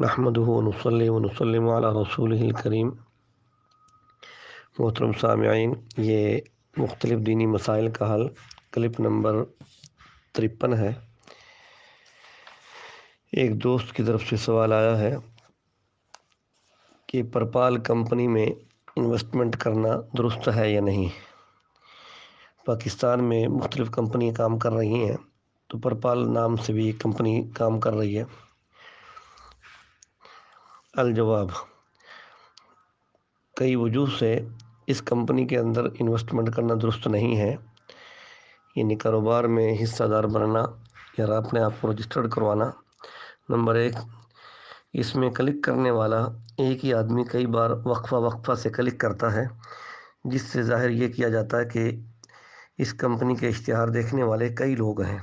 نحمدہ ونصلی ونسلم علی رسولہ الکریم۔ محترم سامعین، یہ مختلف دینی مسائل کا حل کلپ نمبر 53 ہے۔ ایک دوست کی طرف سے سوال آیا ہے کہ پرپال کمپنی میں انویسٹمنٹ کرنا درست ہے یا نہیں۔ پاکستان میں مختلف کمپنی کام کر رہی ہیں، تو پرپال نام سے بھی ایک کمپنی کام کر رہی ہے۔ الجواب: کئی وجوہ سے اس کمپنی کے اندر انویسٹمنٹ کرنا درست نہیں ہے، یعنی کاروبار میں حصہ دار بننا یا اپنے آپ کو رجسٹرڈ کروانا۔ نمبر 1، اس میں کلک کرنے والا ایک ہی آدمی کئی بار وقفہ سے کلک کرتا ہے، جس سے ظاہر یہ کیا جاتا ہے کہ اس کمپنی کے اشتہار دیکھنے والے کئی لوگ ہیں،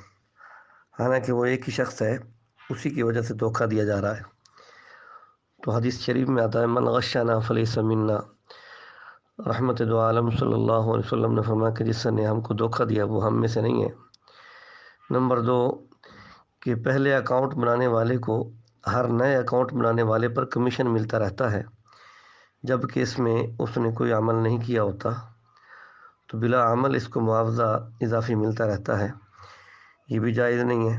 حالانکہ وہ ایک ہی شخص ہے، اسی کی وجہ سے دھوکہ دیا جا رہا ہے۔ تو حدیث شریف میں آتا ہے من غشنا فلیس منا۔ رحمت دو عالم صلی اللہ علیہ وسلم نے فرمایا کہ جس نے ہم کو دھوکہ دیا وہ ہم میں سے نہیں ہے۔ نمبر 2، کہ پہلے اکاؤنٹ بنانے والے کو ہر نئے اکاؤنٹ بنانے والے پر کمیشن ملتا رہتا ہے، جبکہ اس میں اس نے کوئی عمل نہیں کیا ہوتا، تو بلا عمل اس کو معاوضہ اضافی ملتا رہتا ہے، یہ بھی جائز نہیں ہے۔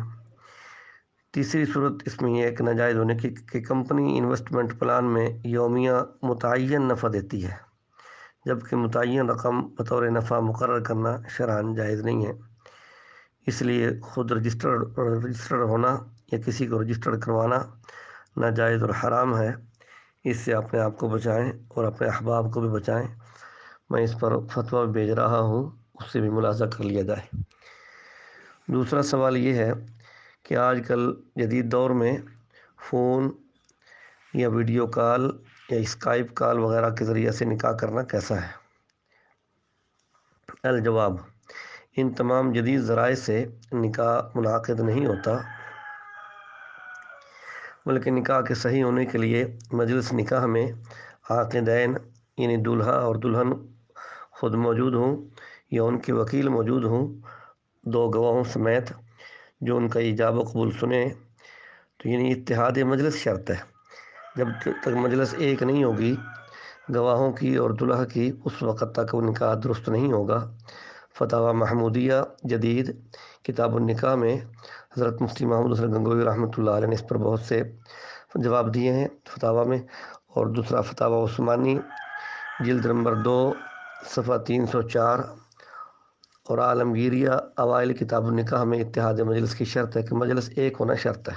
تیسری صورت اس میں یہ ایک ناجائز ہونے کی کہ کمپنی انویسٹمنٹ پلان میں یومیہ متعین نفع دیتی ہے، جبکہ متعین رقم بطور نفع مقرر کرنا شرعاً جائز نہیں ہے۔ اس لیے خود رجسٹرڈ ہونا یا کسی کو رجسٹرڈ کروانا ناجائز اور حرام ہے۔ اس سے اپنے آپ کو بچائیں اور اپنے احباب کو بھی بچائیں۔ میں اس پر فتویٰ بھیج رہا ہوں، اس سے بھی ملاحظہ کر لیا جائے۔ دوسرا سوال یہ ہے کہ آج کل جدید دور میں فون یا ویڈیو کال یا اسکائپ کال وغیرہ کے ذریعے سے نکاح کرنا کیسا ہے؟ الجواب: ان تمام جدید ذرائع سے نکاح منعقد نہیں ہوتا، بلکہ نکاح کے صحیح ہونے کے لیے مجلس نکاح میں عاقدین یعنی دولہا اور دلہن خود موجود ہوں یا ان کے وکیل موجود ہوں، 2 گواہوں سمیت، جو ان کا ایجاب و قبول سنیں، تو یعنی اتحاد مجلس شرط ہے۔ جب تک مجلس ایک نہیں ہوگی گواہوں کی اور دلہا کی، اس وقت تک وہ نکاح درست نہیں ہوگا۔ فتاوی محمودیہ جدید کتاب النکاح میں حضرت مفتی محمود حسن گنگوہی رحمۃ اللہ علیہ نے اس پر بہت سے جواب دیے ہیں فتاوی میں۔ اور دوسرا فتاوی عثمانی جلد نمبر 2 صفحہ 304 اور عالمگیریہ اوائل کتاب النکاح میں اتحاد مجلس کی شرط ہے کہ مجلس ایک ہونا شرط ہے۔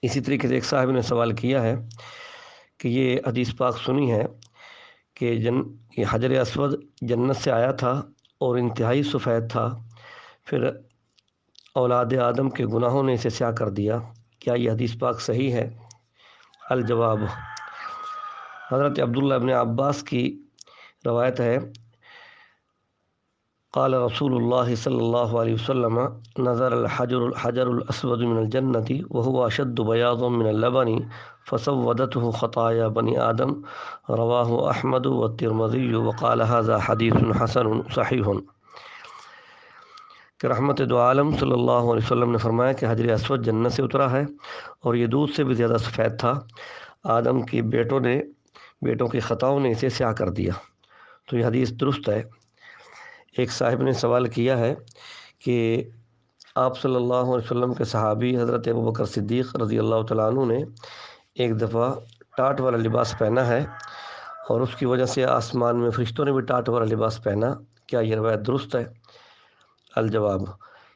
اسی طریقے سے ایک صاحب نے سوال کیا ہے کہ یہ حدیث پاک سنی ہے کہ یہ حجر اسود جنت سے آیا تھا اور انتہائی سفید تھا، پھر اولاد آدم کے گناہوں نے اسے سیاہ کر دیا، کیا یہ حدیث پاک صحیح ہے؟ الجواب: حضرت عبداللہ ابن عباس کی روایت ہے، قال رسول اللہ صلی اللہ علیہ وسلم نظر الحجر الاسود من الجنة وهو اشد بیاض من اللبن فسودته خطایا بنی آدم، رواہ احمد والترمذی وقال هذا حدیث حسن صحیح۔ کہ رحمت دو عالم صلی اللہ علیہ وسلم نے فرمایا کہ حجر اسود جنت سے اترا ہے اور یہ دودھ سے بھی زیادہ سفید تھا، آدم کے بیٹوں کی خطاؤں نے اسے سیاہ کر دیا، تو یہ حدیث درست ہے۔ ایک صاحب نے سوال کیا ہے کہ آپ صلی اللہ علیہ وسلم کے صحابی حضرت ابوبکر صدیق رضی اللہ تعالیٰ عنہ نے ایک دفعہ ٹاٹ والا لباس پہنا ہے اور اس کی وجہ سے آسمان میں فرشتوں نے بھی ٹاٹ والا لباس پہنا، کیا یہ روایت درست ہے؟ الجواب: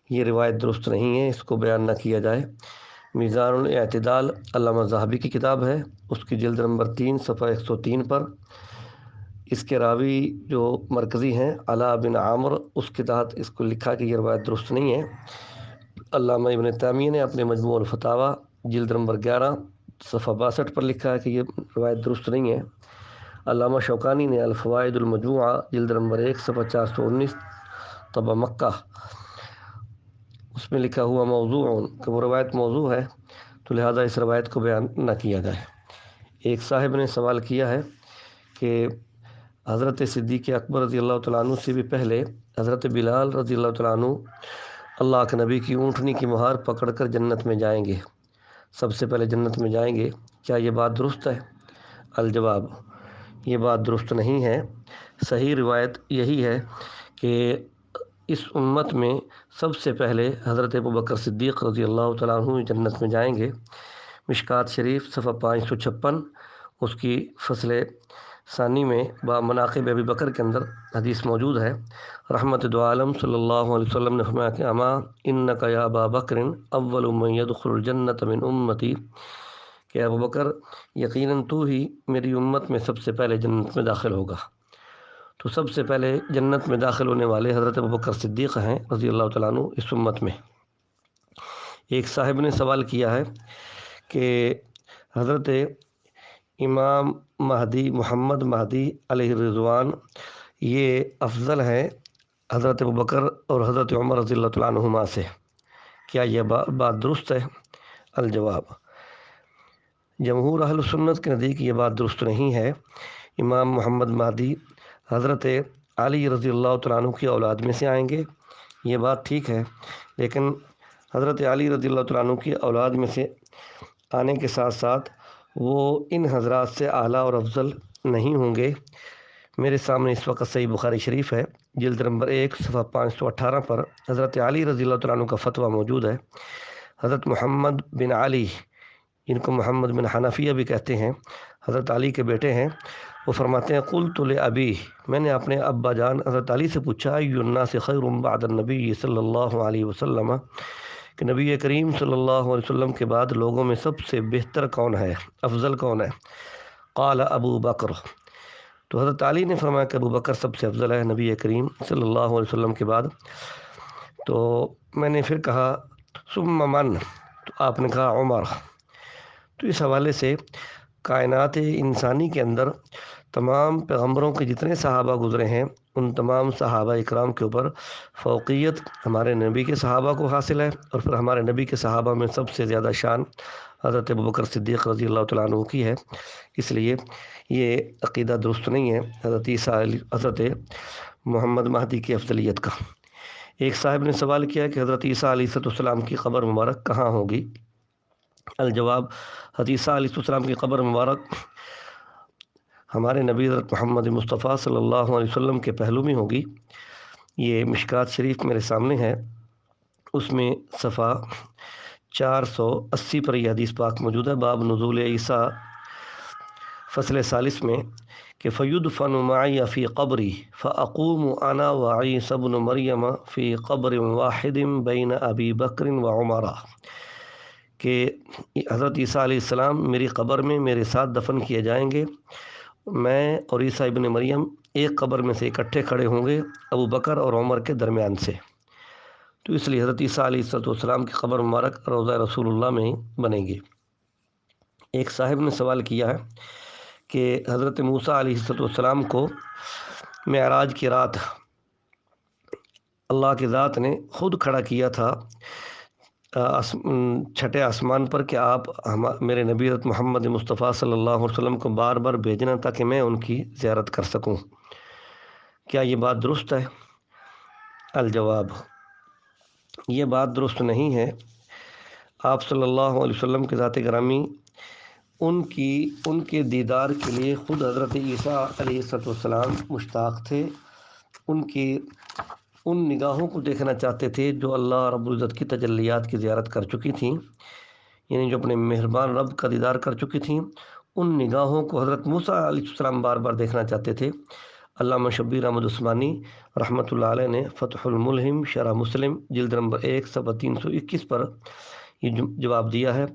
یہ روایت درست نہیں ہے، اس کو بیان نہ کیا جائے۔ میزان الاعتدال علامہ ذہبی کی کتاب ہے، اس کی جلد نمبر 3 صفحہ 103 پر اس کے راوی جو مرکزی ہیں علاء بن عامر، اس کے تحت اس کو لکھا کہ یہ روایت درست نہیں ہے۔ علامہ ابن تیمیہ نے اپنے مجموع الفتاوی جلد نمبر 11 صفحہ 62 پر لکھا ہے کہ یہ روایت درست نہیں ہے۔ علامہ شوکانی نے الفوائد المجموعہ جلد نمبر 1 صفحہ 419 طبع مکہ، اس میں لکھا ہوا موضوع کہ وہ روایت موضوع ہے، تو لہذا اس روایت کو بیان نہ کیا جائے۔ ایک صاحب نے سوال کیا ہے کہ حضرت صدیق اکبر رضی اللہ تعالیٰ عنہ سے بھی پہلے حضرت بلال رضی اللہ تعالیٰ عنہ اللہ کے نبی کی اونٹنی کی مہار پکڑ کر جنت میں جائیں گے، سب سے پہلے جنت میں جائیں گے، کیا یہ بات درست ہے؟ الجواب، یہ بات درست نہیں ہے۔ صحیح روایت یہی ہے کہ اس امت میں سب سے پہلے حضرت ابوبکر صدیق رضی اللہ تعالیٰ عنہ جنت میں جائیں گے۔ مشکات شریف صفحہ 556، اس کی فصل ثانی میں با مناقب ابی بکر کے اندر حدیث موجود ہے۔ رحمت دو عالم صلی اللہ علیہ وسلم نے فرمایا کہ اما انک یا ابا بکر اول من يدخل الجنت من امتی، کہ ابو بکر یقیناً تو ہی میری امت میں سب سے پہلے جنت میں داخل ہوگا۔ تو سب سے پہلے جنت میں داخل ہونے والے حضرت ابوبکر صدیق ہیں رضی اللہ تعالیٰ عنہ اس امت میں۔ ایک صاحب نے سوال کیا ہے کہ حضرت امام مہدی محمد مہدی علیہ الرضوان یہ افضل ہے حضرت ابوبکر اور حضرت عمر رضی اللہ تعالیٰ عنہما سے، کیا یہ بات درست ہے؟ الجواب، جمہور اہل سنت کے نزدیک یہ بات درست نہیں ہے۔ امام محمد مہدی حضرت علی رضی اللہ تعالیٰ عنہ کی اولاد میں سے آئیں گے، یہ بات ٹھیک ہے، لیکن حضرت علی رضی اللہ تعالیٰ عنہ کی اولاد میں سے آنے کے ساتھ ساتھ وہ ان حضرات سے اعلیٰ اور افضل نہیں ہوں گے۔ میرے سامنے اس وقت صحیح بخاری شریف ہے، جلد نمبر 1 صفحہ 518 پر حضرت علی رضی اللہ تعالیٰ عنہ کا فتویٰ موجود ہے۔ حضرت محمد بن علی، جن کو محمد بن حنفیہ بھی کہتے ہیں، حضرت علی کے بیٹے ہیں، وہ فرماتے ہیں قلت لابی، میں نے اپنے ابا جان حضرت علی سے پوچھا ای الناس خیر بعد النبی صلی اللہ علیہ وسلم، کہ نبی کریم صلی اللہ علیہ وسلم کے بعد لوگوں میں سب سے بہتر کون ہے، افضل کون ہے؟ قال ابو بکر، تو حضرت علی نے فرمایا کہ ابو بکر سب سے افضل ہے نبی کریم صلی اللہ علیہ وسلم کے بعد۔ تو میں نے پھر کہا ثم من، تو آپ نے کہا عمر۔ تو اس حوالے سے کائنات انسانی کے اندر تمام پیغمبروں کے جتنے صحابہ گزرے ہیں ان تمام صحابہ اکرام کے اوپر فوقیت ہمارے نبی کے صحابہ کو حاصل ہے، اور پھر ہمارے نبی کے صحابہ میں سب سے زیادہ شان حضرت ابوبکر صدیق رضی اللہ تعالیٰ عنہ کی ہے۔ اس لیے یہ عقیدہ درست نہیں ہے حضرت محمد مہدی کی افضلیت کا۔ ایک صاحب نے سوال کیا کہ حضرت عیسیٰ علیہ السلام کی قبر مبارک کہاں ہوگی؟ الجواب، حضرت عیسیٰ علیہ السلام کی قبر مبارک ہمارے نبی حضرت محمد مصطفیٰ صلی اللہ علیہ وسلم کے پہلو میں ہوگی۔ یہ مشکات شریف میرے سامنے ہے، اس میں صفحہ 480 پر یہ حدیث پاک موجود ہے۔ باب نزول عیسیٰ فصل ثالث میں کہ فیدفن معی فی قبری فاقوم انا وعیسی ابن مریم فی قبر واحد بین ابی بکر و عمر، کہ حضرت عیسیٰ علیہ السلام میری قبر میں میرے ساتھ دفن کیے جائیں گے، میں اور عیسیٰ ابن مریم ایک قبر میں سے اکٹھے کھڑے ہوں گے ابو بکر اور عمر کے درمیان سے۔ تو اس لیے حضرت عیسیٰ علیہ السلام کی قبر مبارک روضہ رسول اللہ میں ہی بنے گی۔ ایک صاحب نے سوال کیا ہے کہ حضرت موسیٰ علیہ السلام کو معراج کی رات اللہ کی ذات نے خود کھڑا کیا تھا چھٹے آسمان پر کہ آپ میرے نبی حضرت محمد مصطفیٰ صلی اللہ علیہ وسلم کو بار بار بھیجنا تاکہ میں ان کی زیارت کر سکوں، کیا یہ بات درست ہے؟ الجواب، یہ بات درست نہیں ہے۔ آپ صلی اللہ علیہ وسلم کے ذات گرامی ان کے دیدار کے لیے خود حضرت عیسیٰ علیہ السلام مشتاق تھے، ان نگاہوں کو دیکھنا چاہتے تھے جو اللہ رب العزت کی تجلیات کی زیارت کر چکی تھیں، یعنی جو اپنے مہربان رب کا دیدار کر چکی تھیں، ان نگاہوں کو حضرت موسیٰ علیہ السلام بار بار دیکھنا چاہتے تھے۔ علامہ شبیر احمد عثمانی رحمۃ اللہ علیہ نے فتح الملہم شرح مسلم جلد نمبر 1 صفحہ 321 پر یہ جواب دیا ہے،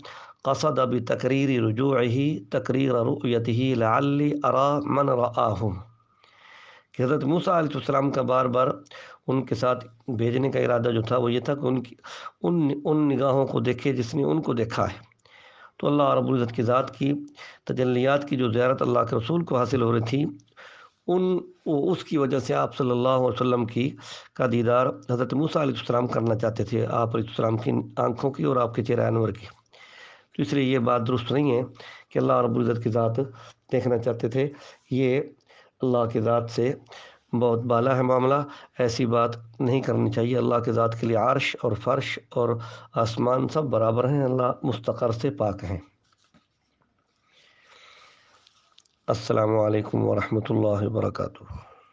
قصد بتقریر رجوعہ تقریر رؤیتہ لعلی ارى من رآہ، کہ حضرت موسیٰ علیہ السلام کا بار بار ان کے ساتھ بھیجنے کا ارادہ جو تھا وہ یہ تھا کہ ان نگاہوں کو دیکھے جس نے ان کو دیکھا ہے۔ تو اللہ رب العزت کی ذات کی تجلیات کی جو زیارت اللہ کے رسول کو حاصل ہو رہی تھی، اس کی وجہ سے آپ صلی اللہ علیہ وسلم کا دیدار حضرت موسیٰ علیہ السلام کرنا چاہتے تھے، آپ علیہ السلام کی آنکھوں کی اور آپ کے چہرہ انور کی۔ تو اس لیے یہ بات درست نہیں ہے کہ اللہ رب العزت کی ذات دیکھنا چاہتے تھے، یہ اللہ کی ذات سے بہت بالا ہے معاملہ، ایسی بات نہیں کرنی چاہیے۔ اللہ کے ذات کے لیے عرش اور فرش اور آسمان سب برابر ہیں، اللہ مستقر سے پاک ہیں۔ السلام علیکم ورحمۃ اللہ وبرکاتہ۔